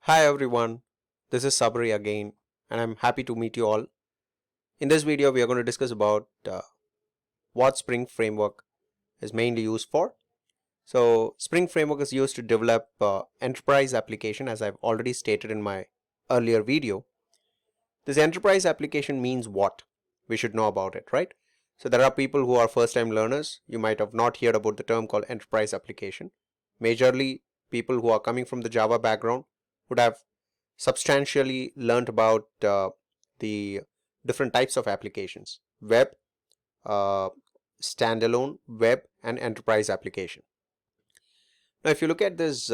Hi everyone, this is Sabri again, and I'm happy to meet you all. In this video, we are going to discuss about what Spring Framework is mainly used for. So, Spring Framework is used to develop enterprise application, as I've already stated in my earlier video. This enterprise application means what? We should know about it, right? So, there are people who are first-time learners. You might have not heard about the term called enterprise application. Majorly, people who are coming from the Java background would have substantially learned about the different types of applications: web, uh, standalone, web, and enterprise application. Now, if you look at this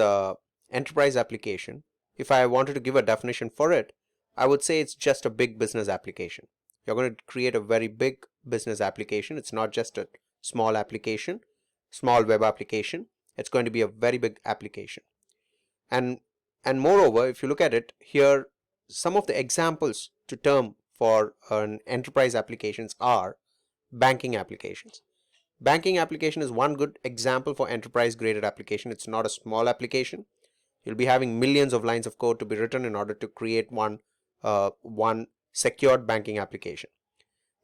enterprise application, if I wanted to give a definition for it, I would say it's just a big business application. You're going to create a very big business application. It's not just a small application, small web application. It's going to be a very big application. And moreover, if you look at it here, some of the examples to term for an enterprise applications are banking applications. Banking application is one good example for enterprise graded application. It's not a small application. You'll be having millions of lines of code to be written in order to create one secured banking application.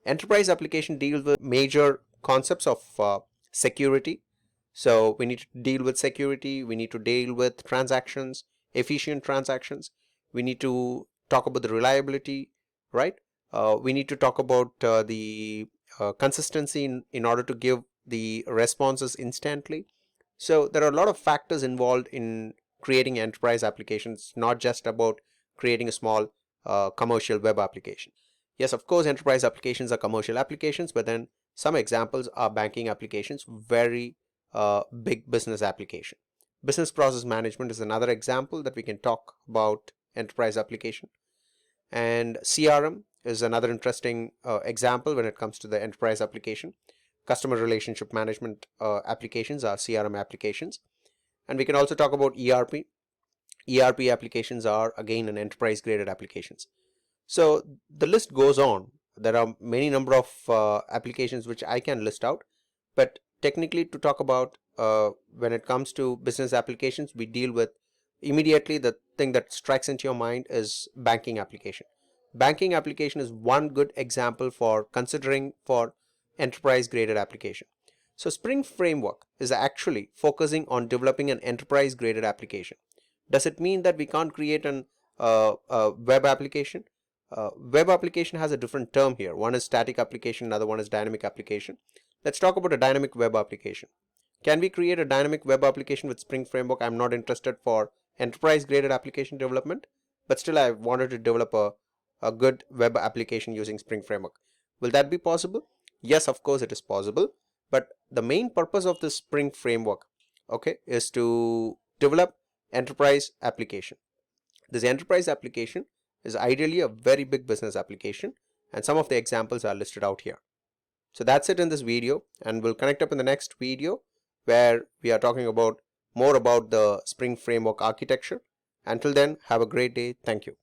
Enterprise application deals with major concepts of security. So we need to deal with security, we need to deal with transactions, efficient transactions, we need to talk about the reliability, right? We need to talk about the consistency in order to give the responses instantly. So there are a lot of factors involved in creating enterprise applications, not just about creating a small commercial web application. Yes, of course, enterprise applications are commercial applications, but then some examples are banking applications, very big business application. Business process management is another example that we can talk about enterprise application. And CRM is another interesting example when it comes to the enterprise application. Customer relationship management applications are CRM applications. And we can also talk about ERP. ERP applications are again an enterprise graded applications. So the list goes on. There are many number of applications which I can list out, but technically to talk about when it comes to business applications, we deal with immediately the thing that strikes into your mind is banking application. Banking application is one good example for considering for enterprise graded application. So Spring Framework is actually focusing on developing an enterprise graded application. Does it mean that we can't create an web application? Web application has a different term here. One is static application, another one is dynamic application. Let's talk about a dynamic web application. Can we create a dynamic web application with Spring Framework? I'm not interested for enterprise graded application development, but still I wanted to develop a good web application using Spring Framework. Will that be possible? Yes, of course it is possible, but the main purpose of this Spring Framework, okay, is to develop enterprise application. This enterprise application is ideally a very big business application, and some of the examples are listed out here. So that's it in this video, and we'll connect up in the next video where we are talking about more about the Spring Framework architecture. Until then, have a great day. Thank you.